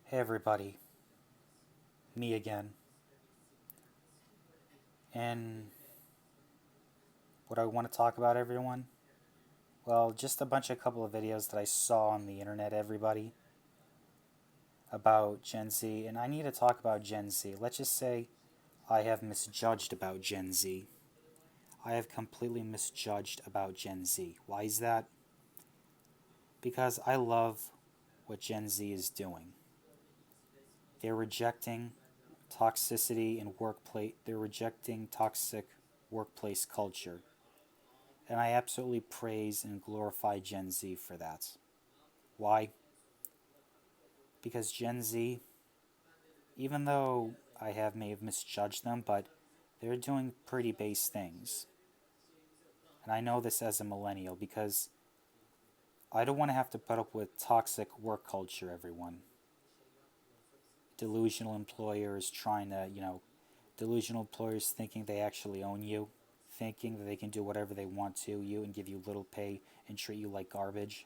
Hey everybody, me again. And what I want to talk about, everyone? Well, just a couple of videos that I saw on the internet, everybody, about Gen Z. And I need to talk about Gen Z. Let's just say I have misjudged about Gen Z. I have completely misjudged about Gen Z. Why is that? Because I love what Gen Z is doing. They're rejecting toxicity in workplace. They're rejecting toxic workplace culture. And I absolutely praise and glorify Gen Z for that. Why? Because Gen Z, even though may have misjudged them, but they're doing pretty base things. And I know this as a millennial because I don't want to have to put up with toxic work culture, everyone. Delusional employers trying to, delusional employers thinking they actually own you, thinking that they can do whatever they want to you and give you little pay and treat you like garbage.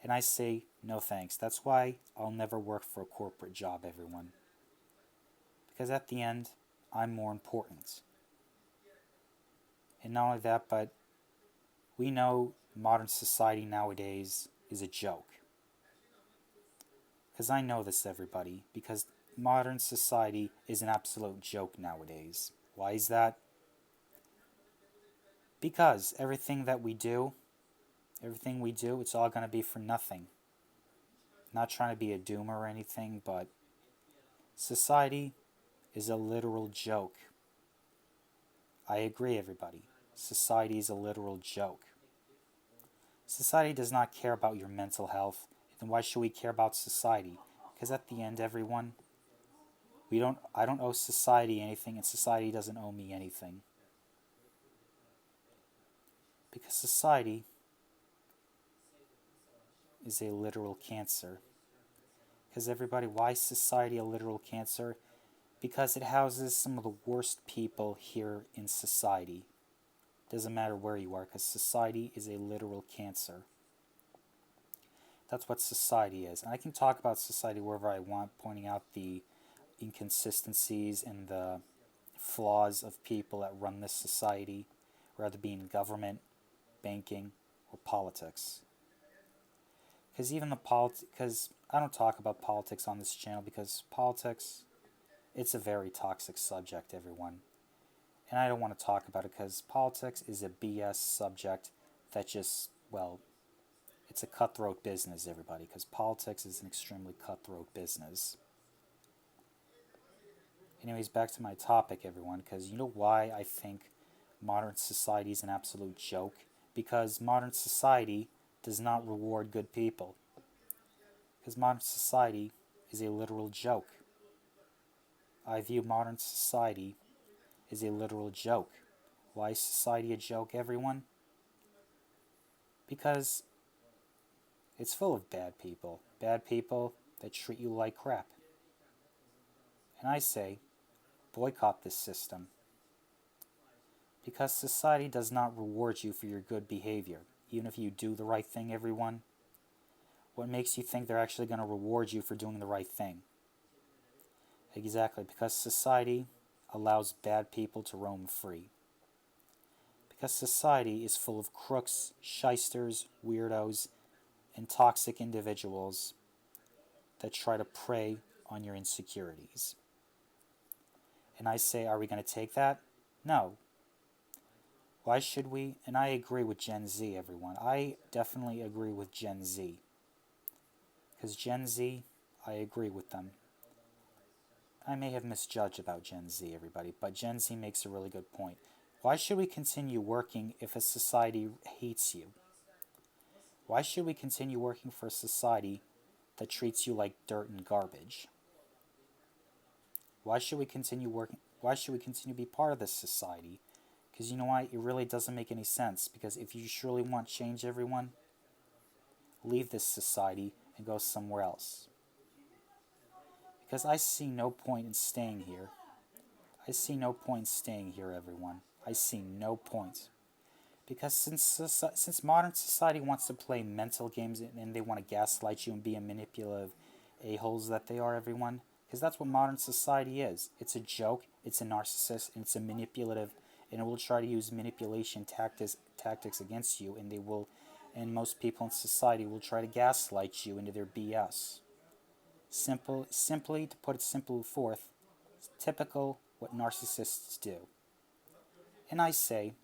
And I say, no thanks. That's why I'll never work for a corporate job, everyone. Because at the end, I'm more important. And not only that, but we know modern society nowadays is a joke. Because I know this, everybody. Because modern society is an absolute joke nowadays. Why is that? Because everything we do, it's all going to be for nothing. Not trying to be a doomer or anything, but society is a literal joke. I agree, everybody. Society is a literal joke. Society does not care about your mental health. Then why should we care about society? Because at the end, everyone, I don't owe society anything, and society doesn't owe me anything. Because society is a literal cancer. Because everybody, why is society a literal cancer? Because it houses some of the worst people here in society. Doesn't matter where you are, because society is a literal cancer. That's what society is. And I can talk about society wherever I want, pointing out the inconsistencies and the flaws of people that run this society, whether it be in government, banking, or politics. Because I don't talk about politics on this channel because politics, it's a very toxic subject, everyone. And I don't want to talk about it because politics is a BS subject that just, well, it's a cutthroat business, everybody, because politics is an extremely cutthroat business. Anyways, back to my topic, everyone, because you know why I think modern society is an absolute joke? Because modern society does not reward good people. Because modern society is a literal joke. I view modern society as a literal joke. Why is society a joke, everyone? Because it's full of bad people. Bad people that treat you like crap. And I say, boycott this system. Because society does not reward you for your good behavior, even if you do the right thing, everyone. What makes you think they're actually going to reward you for doing the right thing? Exactly, because society allows bad people to roam free. Because society is full of crooks, shysters, weirdos, and toxic individuals that try to prey on your insecurities. And I say, are we going to take that? No. Why should we? And I agree with Gen Z, everyone. I definitely agree with Gen Z. Because Gen Z, I agree with them. I may have misjudged about Gen Z, everybody, but Gen Z makes a really good point. Why should we continue working if a society hates you? Why should we continue working for a society that treats you like dirt and garbage? Why should we continue working? Why should we continue to be part of this society? Because you know why? It really doesn't make any sense. Because if you surely want change, everyone, leave this society and go somewhere else. Because I see no point in staying here. I see no point in staying here, everyone. I see no point. Because since modern society wants to play mental games and they want to gaslight you and be manipulative a-holes that they are, everyone. Because that's what modern society is. It's a joke, it's a narcissist, and it's a manipulative, and it will try to use manipulation tactics against you, and they will, and most people in society will try to gaslight you into their BS. Simply to put it simply forth, typical what narcissists do. And I say,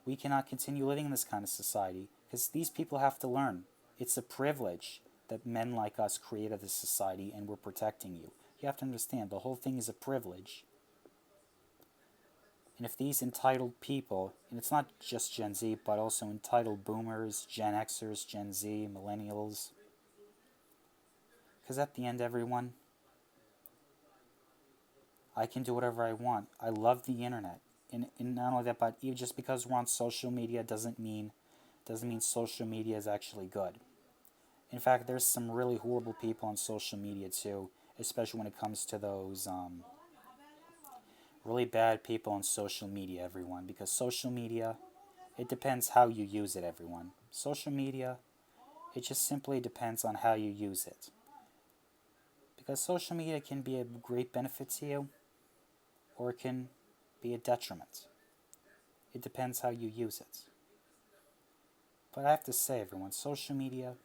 we cannot continue living in this kind of society because these people have to learn. It's a privilege that men like us created this society and we're protecting you. You have to understand, the whole thing is a privilege. And if these entitled people, and it's not just Gen Z, but also entitled boomers, Gen Xers, Gen Z, millennials, because at the end, everyone, I can do whatever I want. I love the internet. And not only that, but even just because we're on social media doesn't mean social media is actually good. In fact, there's some really horrible people on social media too, especially when it comes to those really bad people on social media, everyone. Because social media, it depends how you use it, everyone. Social media, it just simply depends on how you use it. Because social media can be a great benefit to you, or it can be a detriment. It depends how you use it. But I have to say, everyone, social media,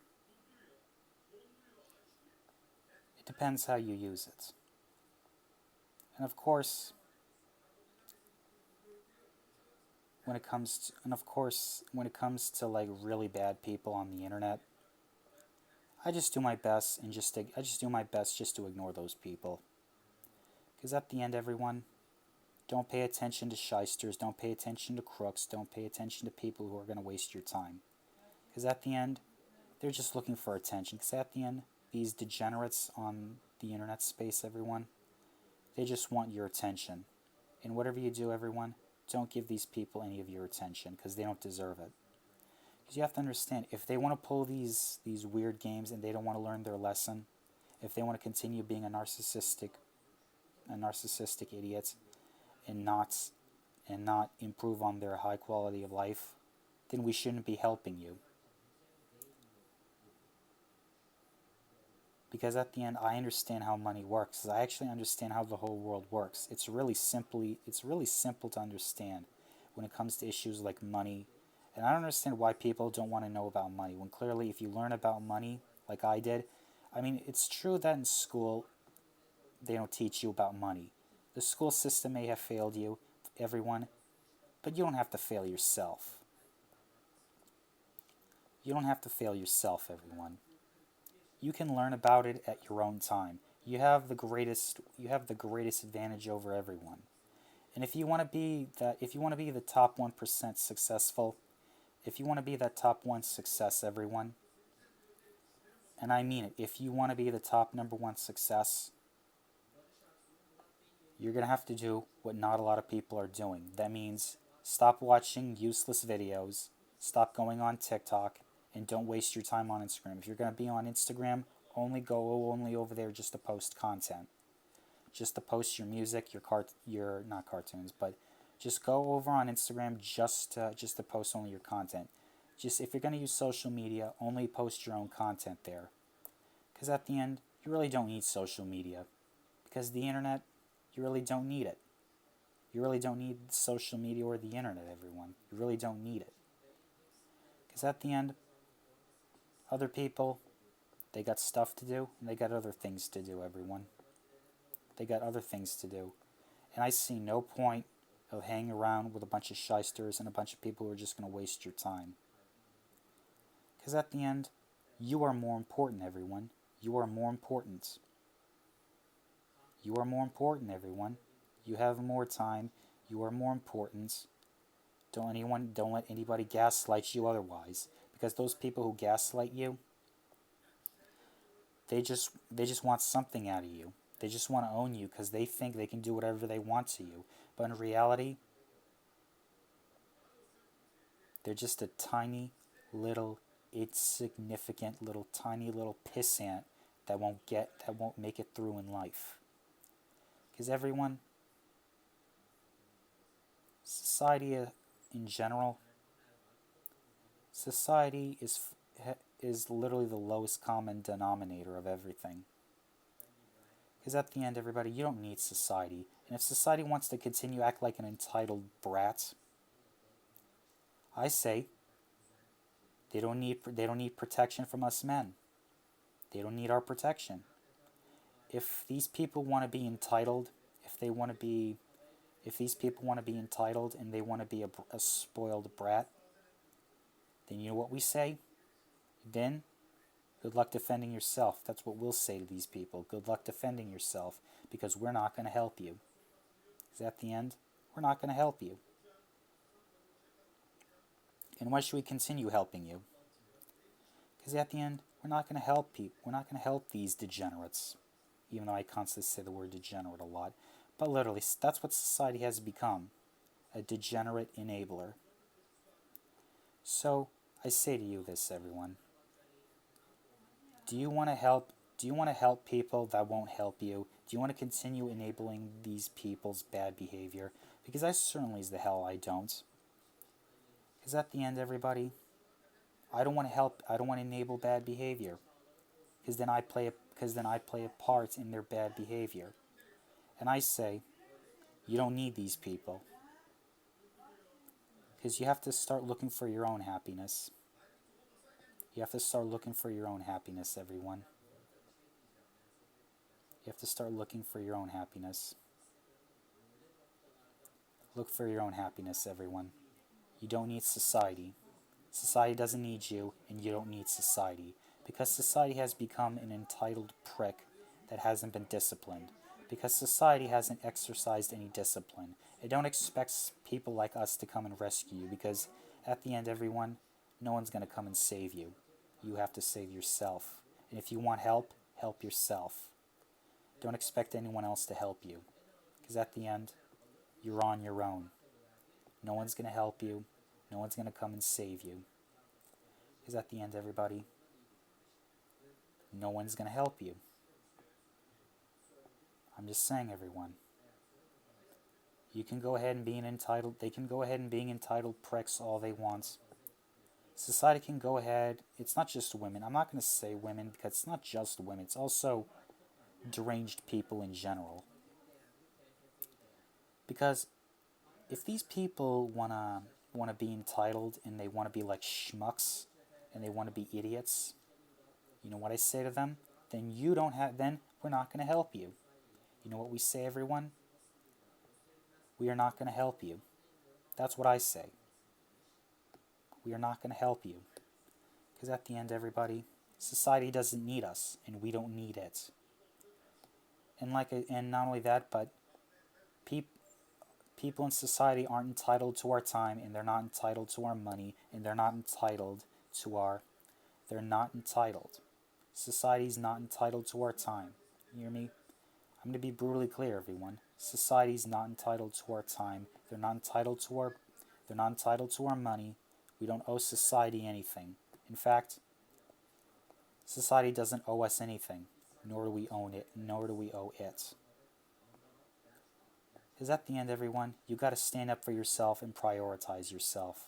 it depends how you use it. And of course, when it comes to like really bad people on the internet, I just do my best just to ignore those people. Because at the end, everyone, don't pay attention to shysters, don't pay attention to crooks, don't pay attention to people who are going to waste your time. Because at the end, they're just looking for attention. Because at the end, these degenerates on the internet space, everyone, they just want your attention. And whatever you do, everyone, don't give these people any of your attention because they don't deserve it. Because you have to understand, if they want to pull these weird games and they don't want to learn their lesson, if they want to continue being a narcissistic idiot and not improve on their high quality of life, then we shouldn't be helping you. Because at the end, I understand how money works. I actually understand how the whole world works. It's really simple to understand when it comes to issues like money. And I don't understand why people don't want to know about money, when clearly if you learn about money, like I did, I mean, it's true that in school they don't teach you about money. The school system may have failed you, everyone, but you don't have to fail yourself. You don't have to fail yourself, everyone. You can learn about it at your own time. You have the greatest advantage over everyone. And if you want to be the top 1% successful, if you want to be that top 1 success, everyone, and I mean it, if you want to be the top number 1 success, you're going to have to do what not a lot of people are doing. That means stop watching useless videos, stop going on TikTok, and don't waste your time on Instagram. If you're going to be on Instagram, only over there just to post content. Just to post your music, your not cartoons, but just go over on Instagram just to post only your content. Just if you're going to use social media, only post your own content there. Because at the end, you really don't need social media. Because the internet, you really don't need it. You really don't need social media or the internet, everyone. You really don't need it. Because at the end, other people, they got stuff to do, and they got other things to do, everyone. They got other things to do. And I see no point of hanging around with a bunch of shysters and a bunch of people who are just going to waste your time. Because at the end, you are more important, everyone. You are more important. You are more important, everyone. You have more time. You are more important. Don't let anybody gaslight you otherwise. Because those people who gaslight you, they just want something out of you. They just want to own you because they think they can do whatever they want to you. But in reality, they're just a tiny little insignificant tiny little pissant that won't make it through in life. Because everyone, society in general, society is literally the lowest common denominator of everything. Because at the end, everybody, you don't need society. And if society wants to continue act like an entitled brat, I say they don't need protection from us men. They don't need our protection. If these people want to be entitled, if these people want to be entitled and they want to be a spoiled brat, then you know what we say? Then, good luck defending yourself. That's what we'll say to these people. Good luck defending yourself, because we're not going to help you. Because at the end, we're not going to help you. And why should we continue helping you? Because at the end, we're not going to help people. We're not going to help these degenerates. Even though I constantly say the word degenerate a lot. But literally, that's what society has become. A degenerate enabler. So, I say to you this, everyone. Do you want to help people that won't help you? Do you want to continue enabling these people's bad behavior? Because I certainly as the hell I don't. Because at the end, everybody, I don't want to enable bad behavior. Because then I play a part in their bad behavior. And I say, you don't need these people. Because you have to start looking for your own happiness. You have to start looking for your own happiness, everyone. You have to start looking for your own happiness. Look for your own happiness, everyone. You don't need society. Society doesn't need you, and you don't need society. Because society has become an entitled prick that hasn't been disciplined. Because society hasn't exercised any discipline. It don't expect people like us to come and rescue you, because at the end, everyone, no one's going to come and save you. You have to save yourself. And if you want help, help yourself. Don't expect anyone else to help you. Because at the end, you're on your own. No one's going to help you. No one's going to come and save you. Because at the end, everybody, no one's going to help you. I'm just saying, everyone. You can go ahead and be an entitled, they can go ahead and being entitled pricks all they want. Society can go ahead, it's not just women. I'm not going to say women because it's not just women. It's also deranged people in general. Because if these people wanna be entitled and they want to be like schmucks and they want to be idiots, you know what I say to them? Then we're not going to help you. You know what we say, everyone? We are not going to help you. That's what I say. We are not going to help you. Because at the end, everybody, society doesn't need us, and we don't need it. And not only that, but people in society aren't entitled to our time, and they're not entitled to our money, and they're not entitled to our... They're not entitled. Society's not entitled to our time. You hear me? I'm going to be brutally clear, everyone. Society's not entitled to our time. They're not entitled to our money. We don't owe society anything. In fact, society doesn't owe us anything, nor do we owe it. Because at the end, everyone, you got to stand up for yourself and prioritize yourself.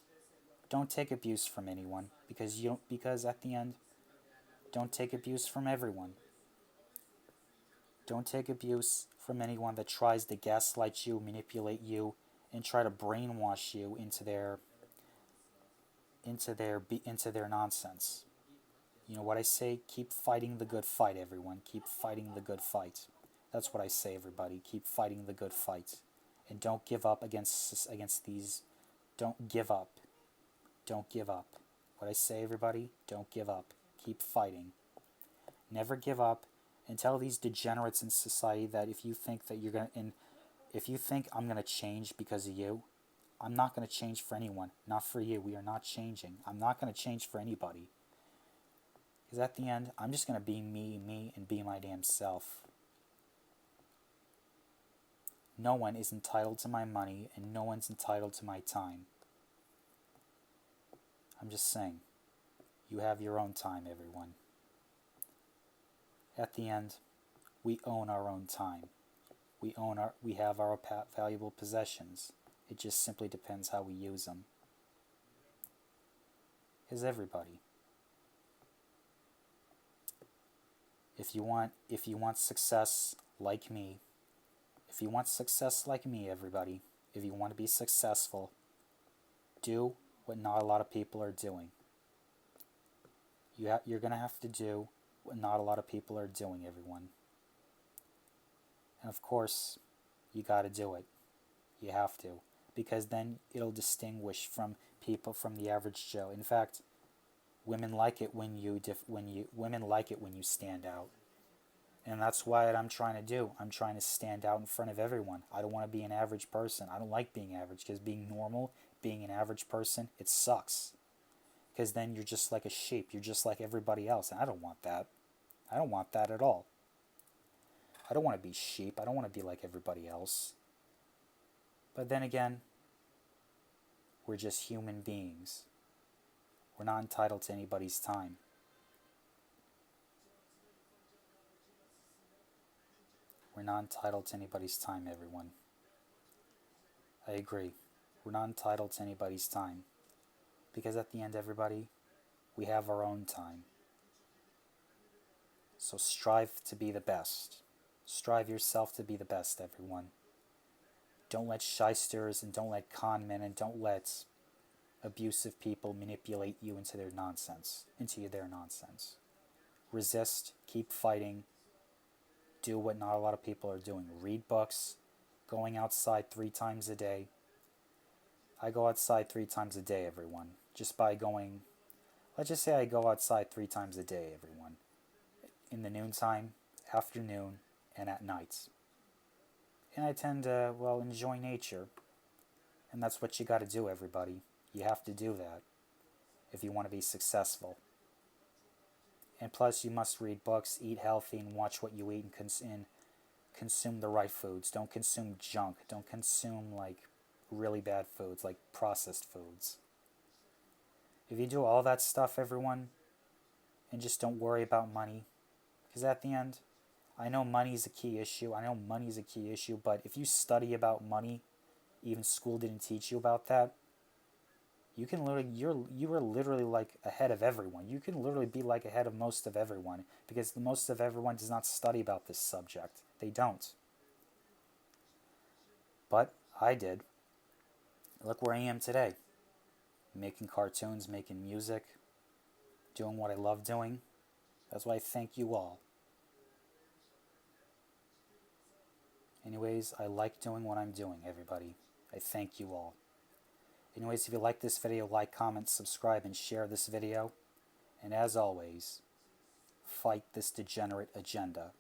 Don't take abuse from anyone, because at the end, don't take abuse from everyone. Don't take abuse from anyone that tries to gaslight you, manipulate you, and try to brainwash you into their nonsense. You know what I say? Keep fighting the good fight, everyone. Keep fighting the good fight. That's what I say, everybody. Keep fighting the good fight. And don't give up against these. Don't give up. Don't give up. What I say, everybody? Don't give up. Keep fighting. Never give up. And tell these degenerates in society that if you think I'm gonna change because of you, I'm not gonna change for anyone. Not for you. We are not changing. I'm not gonna change for anybody. Because at the end, I'm just gonna be me, and be my damn self. No one is entitled to my money, and no one's entitled to my time. I'm just saying. You have your own time, everyone. At the end, we own our own time. We have our valuable possessions. It just simply depends how we use them. Because everybody, If you want success like me, if you want success like me, everybody, if you want to be successful, do what not a lot of people are doing. You're going to have to do what not a lot of people are doing, everyone. And of course, you got to do it. You have to, because then it'll distinguish from people from the average Joe. In fact, women like it when you stand out. And that's what I'm trying to do. I'm trying to stand out in front of everyone. I don't want to be an average person. I don't like being average, because being normal, being an average person, it sucks. Because then you're just like a sheep. You're just like everybody else. And I don't want that. I don't want that at all. I don't want to be sheep. I don't want to be like everybody else. But then again, we're just human beings. We're not entitled to anybody's time. We're not entitled to anybody's time, everyone. I agree. We're not entitled to anybody's time. Because at the end, everybody, we have our own time. So strive to be the best. Strive yourself to be the best, everyone. Don't let shysters and don't let con men and don't let abusive people manipulate you into their nonsense. Resist, keep fighting, do what not a lot of people are doing. Read books, going outside 3 times a day. I go outside 3 times a day, everyone. Just by going, let's just say I go outside 3 times a day, everyone. In the noontime, afternoon, and at night. And I tend to, enjoy nature. And that's what you gotta do, everybody. You have to do that if you want to be successful. And plus, you must read books, eat healthy, and watch what you eat, and consume the right foods. Don't consume junk. Don't consume, really bad foods, like processed foods. If you do all that stuff, everyone, and just don't worry about money, because at the end, I know money's a key issue. But if you study about money, even school didn't teach you about that, you are literally ahead of everyone. You can literally be ahead of most of everyone, because most of everyone does not study about this subject. They don't. But I did. Look where I am today. Making cartoons, making music, doing what I love doing. That's why I thank you all. Anyways, I like doing what I'm doing, everybody. I thank you all. Anyways, if you like this video, like, comment, subscribe, and share this video. And as always, fight this degenerate agenda.